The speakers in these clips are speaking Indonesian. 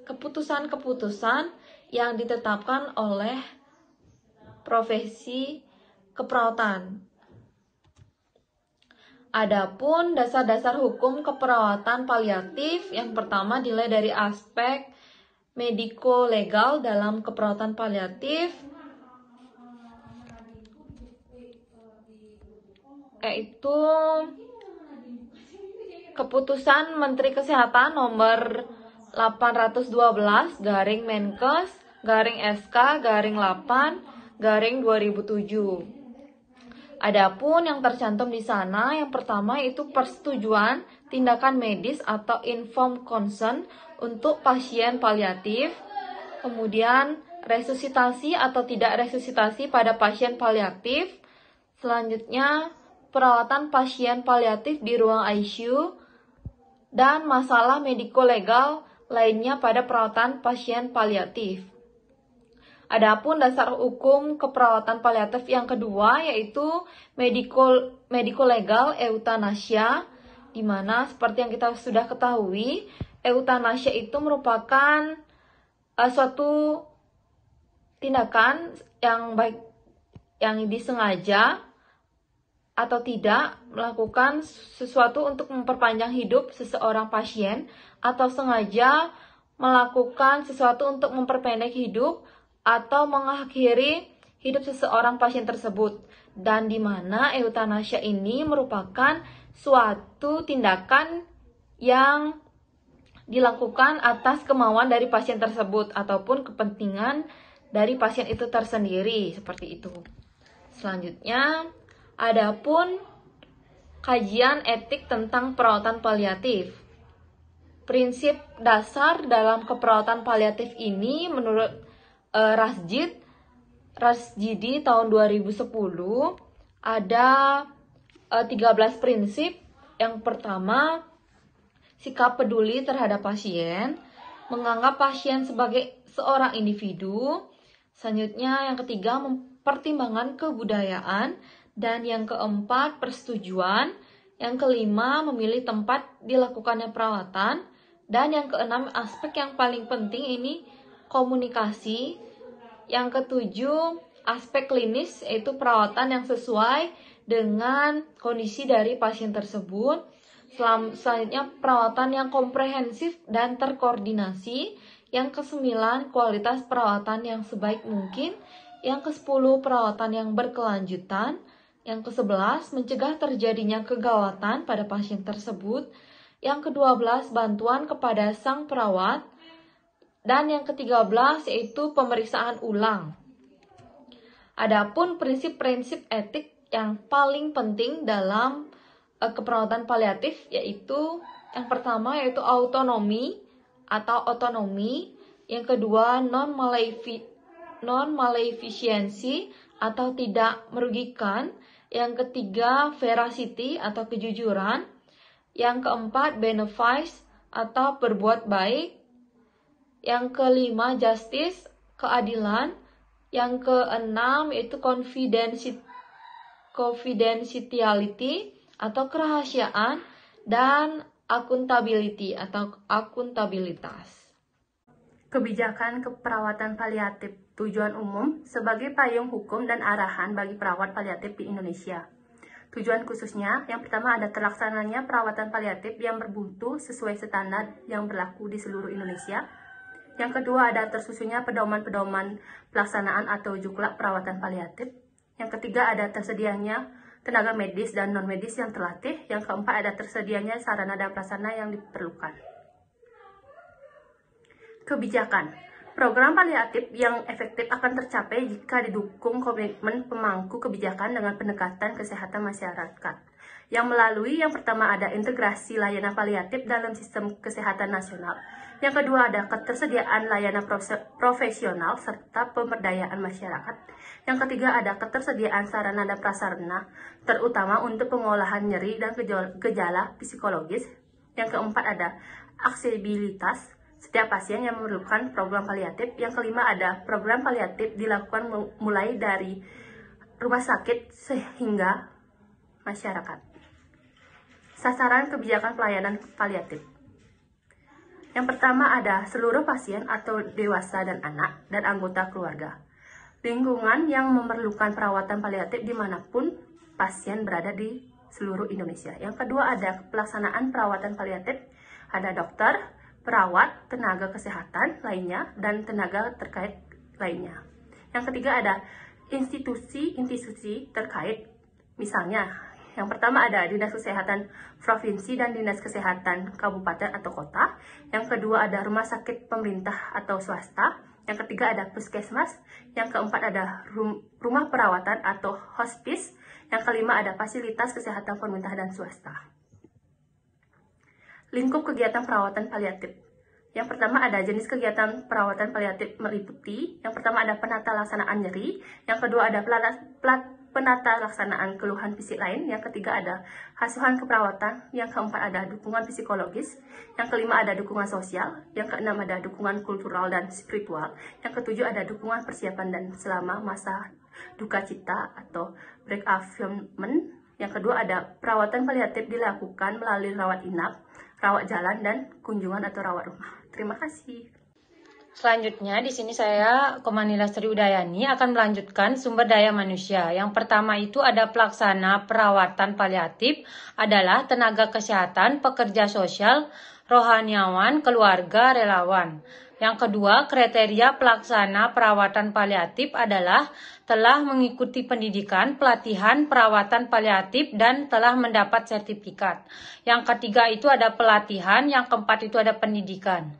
keputusan-keputusan yang ditetapkan oleh profesi keperawatan. Adapun dasar-dasar hukum keperawatan paliatif, yang pertama dilihat dari aspek mediko-legal dalam keperawatan paliatif, yaitu Keputusan Menteri Kesehatan nomor 812/Menkes/SK/8/2007. Adapun yang tercantum di sana, yang pertama itu persetujuan tindakan medis atau informed consent untuk pasien paliatif. Kemudian resusitasi atau tidak resusitasi pada pasien paliatif. Selanjutnya perawatan pasien paliatif di ruang ICU dan masalah mediko-legal lainnya pada perawatan pasien paliatif. Adapun dasar hukum keperawatan paliatif yang kedua yaitu mediko-legal eutanasia, di mana seperti yang kita sudah ketahui, eutanasia itu merupakan suatu tindakan yang baik yang disengaja atau tidak melakukan sesuatu untuk memperpanjang hidup seseorang pasien atau sengaja melakukan sesuatu untuk memperpendek hidup atau mengakhiri hidup seseorang pasien tersebut, dan di mana eutanasia ini merupakan suatu tindakan yang dilakukan atas kemauan dari pasien tersebut ataupun kepentingan dari pasien itu tersendiri, seperti itu. Selanjutnya, adapun kajian etik tentang perawatan paliatif. Prinsip dasar dalam keperawatan paliatif ini menurut Rasjidi tahun 2010 ada 13 prinsip. Yang pertama, sikap peduli terhadap pasien, menganggap pasien sebagai seorang individu. Selanjutnya, yang ketiga, pertimbangan kebudayaan, dan yang keempat, persetujuan. Yang kelima, memilih tempat dilakukannya perawatan, dan yang keenam, aspek yang paling penting ini komunikasi. Yang ketujuh, aspek klinis, yaitu perawatan yang sesuai dengan kondisi dari pasien tersebut. Selanjutnya, perawatan yang komprehensif dan terkoordinasi. Yang kesembilan, kualitas perawatan yang sebaik mungkin. Yang ke-10, perawatan yang berkelanjutan. Yang ke-11, mencegah terjadinya kegawatan pada pasien tersebut. Yang ke-12, bantuan kepada sang perawat. Dan yang ke-13 yaitu pemeriksaan ulang. Adapun prinsip-prinsip etik yang paling penting dalam keperawatan paliatif yaitu yang pertama yaitu autonomi atau otonomi, yang kedua non-maleficiency atau tidak merugikan, yang ketiga veracity atau kejujuran, yang keempat benefice atau berbuat baik, yang kelima justice, keadilan, yang keenam yaitu confidentiality atau kerahasiaan, dan accountability atau akuntabilitas. Kebijakan keperawatan paliatif tujuan umum sebagai payung hukum dan arahan bagi perawat paliatif di Indonesia. Tujuan khususnya, yang pertama ada terlaksananya perawatan paliatif yang bermutu sesuai standar yang berlaku di seluruh Indonesia. Yang kedua ada tersusunnya pedoman-pedoman pelaksanaan atau juklak perawatan paliatif. Yang ketiga ada tersedianya tenaga medis dan non-medis yang terlatih. Yang keempat ada tersedianya sarana dan prasarana yang diperlukan. Kebijakan. Program paliatif yang efektif akan tercapai jika didukung komitmen pemangku kebijakan dengan pendekatan kesehatan masyarakat. Yang melalui yang pertama ada integrasi layanan paliatif dalam sistem kesehatan nasional. Yang kedua ada ketersediaan layanan profesional serta pemberdayaan masyarakat. Yang ketiga ada ketersediaan sarana dan prasarana, terutama untuk pengolahan nyeri dan gejala psikologis. Yang keempat ada aksesibilitas setiap pasien yang memerlukan program paliatif. Yang kelima ada program paliatif dilakukan mulai dari rumah sakit sehingga masyarakat. Sasaran kebijakan pelayanan paliatif. Yang pertama ada seluruh pasien atau dewasa dan anak dan anggota keluarga. Lingkungan yang memerlukan perawatan paliatif dimanapun pasien berada di seluruh Indonesia. Yang kedua ada pelaksanaan perawatan paliatif, ada dokter, perawat, tenaga kesehatan lainnya, dan tenaga terkait lainnya. Yang ketiga ada institusi terkait, misalnya yang pertama ada Dinas Kesehatan Provinsi dan Dinas Kesehatan Kabupaten atau Kota. Yang kedua ada rumah sakit pemerintah atau swasta. Yang ketiga ada puskesmas. Yang keempat ada rumah perawatan atau hospice. Yang kelima ada fasilitas kesehatan pemerintah dan swasta. Lingkup kegiatan perawatan paliatif. Yang pertama ada jenis kegiatan perawatan paliatif meliputi. Yang pertama ada penata laksanaan nyeri. Yang kedua ada penata laksanaan keluhan fisik lain. Yang ketiga ada asuhan keperawatan. Yang keempat ada dukungan psikologis. Yang kelima ada dukungan sosial. Yang keenam ada dukungan kultural dan spiritual. Yang ketujuh ada dukungan persiapan dan selama masa duka cita atau break-affirmment. Yang kedua ada perawatan paliatif dilakukan melalui rawat inap, rawat jalan, dan kunjungan atau rawat rumah. Terima kasih. Selanjutnya di sini saya, Komanila Sri Udayani, akan melanjutkan sumber daya manusia. Yang pertama itu ada pelaksana perawatan paliatif adalah tenaga kesehatan, pekerja sosial, rohaniawan, keluarga, relawan. Yang kedua, kriteria pelaksana perawatan paliatif adalah telah mengikuti pendidikan, pelatihan, perawatan paliatif, dan telah mendapat sertifikat. Yang ketiga itu ada pelatihan, yang keempat itu ada pendidikan.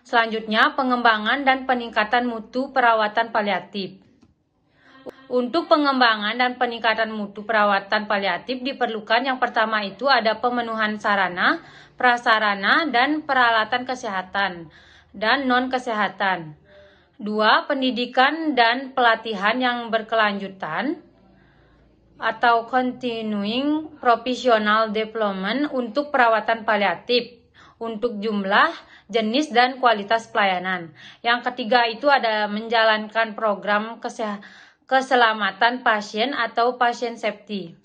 Selanjutnya, pengembangan dan peningkatan mutu perawatan paliatif. Untuk pengembangan dan peningkatan mutu perawatan paliatif diperlukan yang pertama itu ada pemenuhan sarana, prasarana, dan peralatan kesehatan dan non-kesehatan. 2. Pendidikan dan pelatihan yang berkelanjutan atau continuing professional development untuk perawatan paliatif untuk jumlah, jenis, dan kualitas pelayanan. Yang ketiga itu ada menjalankan program keselamatan pasien atau patient safety.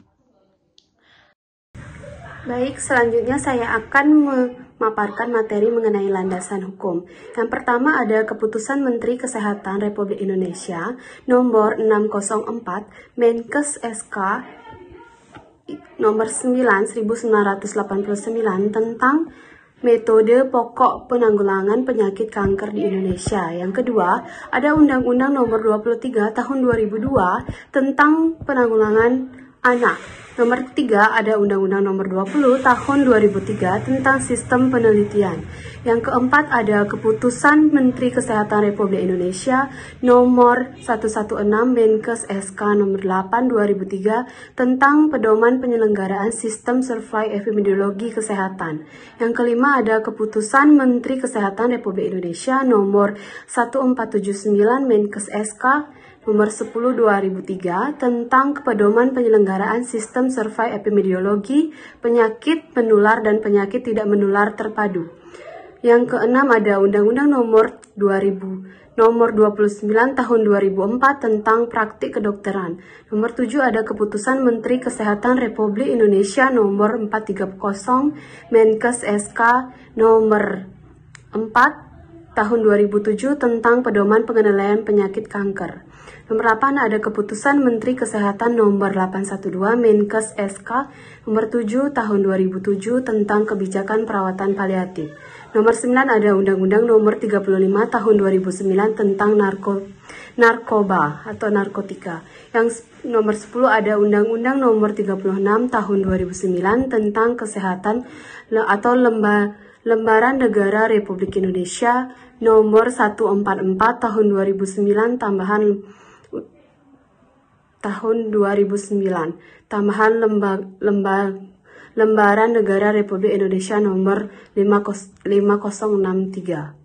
Baik, selanjutnya saya akan memaparkan materi mengenai landasan hukum. Yang pertama ada Keputusan Menteri Kesehatan Republik Indonesia nomor 604 Menkes SK nomor 9/1989 tentang metode pokok penanggulangan penyakit kanker di Indonesia. Yang kedua, ada Undang-Undang Nomor 23 Tahun 2002 tentang penanggulangan anak. Nomor 3 ada Undang-Undang Nomor 20 Tahun 2003 tentang sistem penelitian. Yang keempat ada Keputusan Menteri Kesehatan Republik Indonesia Nomor 116 Menkes SK Nomor 8 2003 tentang pedoman penyelenggaraan sistem survei epidemiologi kesehatan. Yang kelima ada Keputusan Menteri Kesehatan Republik Indonesia Nomor 1479 Menkes SK Nomor 10 2003 tentang pedoman penyelenggaraan sistem survei epidemiologi penyakit menular dan penyakit tidak menular terpadu. Yang keenam ada Undang-Undang Nomor 29 Tahun 2004 tentang praktik kedokteran. Nomor 7 ada Keputusan Menteri Kesehatan Republik Indonesia Nomor 430 Menkes SK Nomor 4 Tahun 2007 tentang pedoman pengendalian penyakit kanker. Nomor 8 ada Keputusan Menteri Kesehatan Nomor 812 Menkes SK Nomor 7 Tahun 2007 tentang kebijakan perawatan paliatif. Nomor 9 ada Undang-Undang Nomor 35 Tahun 2009 tentang narkoba atau narkotika. Yang nomor 10 ada Undang-Undang Nomor 36 Tahun 2009 tentang kesehatan atau Lembaran Negara Republik Indonesia Nomor 144 Tahun 2009 tambahan Lembaran Negara Republik Indonesia Nomor 5063.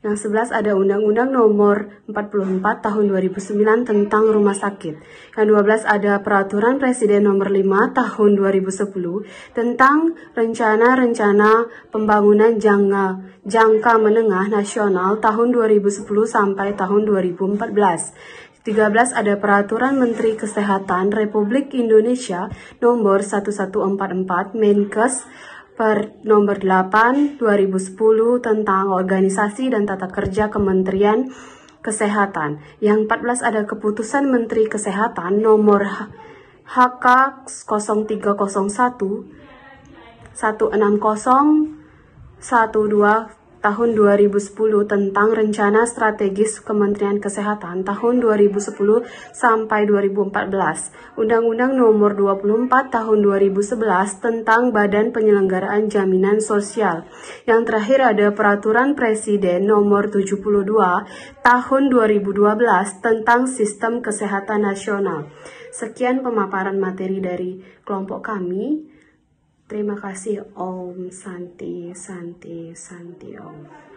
Yang 11 ada Undang-Undang Nomor 44 Tahun 2009 tentang Rumah Sakit. Yang 12 ada Peraturan Presiden Nomor 5 Tahun 2010 tentang Rencana Pembangunan Jangka Menengah Nasional tahun 2010 sampai tahun 2014. 13 ada Peraturan Menteri Kesehatan Republik Indonesia Nomor 1144 Menkes Per nomor 8 2010 tentang organisasi dan tata kerja Kementerian Kesehatan. Yang 14 ada keputusan Menteri Kesehatan nomor HK 0301 16012 tahun 2010 tentang Rencana Strategis Kementerian Kesehatan tahun 2010 sampai 2014, Undang-Undang Nomor 24 tahun 2011 tentang Badan Penyelenggaraan Jaminan Sosial. Yang terakhir ada Peraturan Presiden Nomor 72 tahun 2012 tentang Sistem Kesehatan Nasional. Sekian pemaparan materi dari kelompok kami. Terima kasih. Om Santi Santi Santi Om.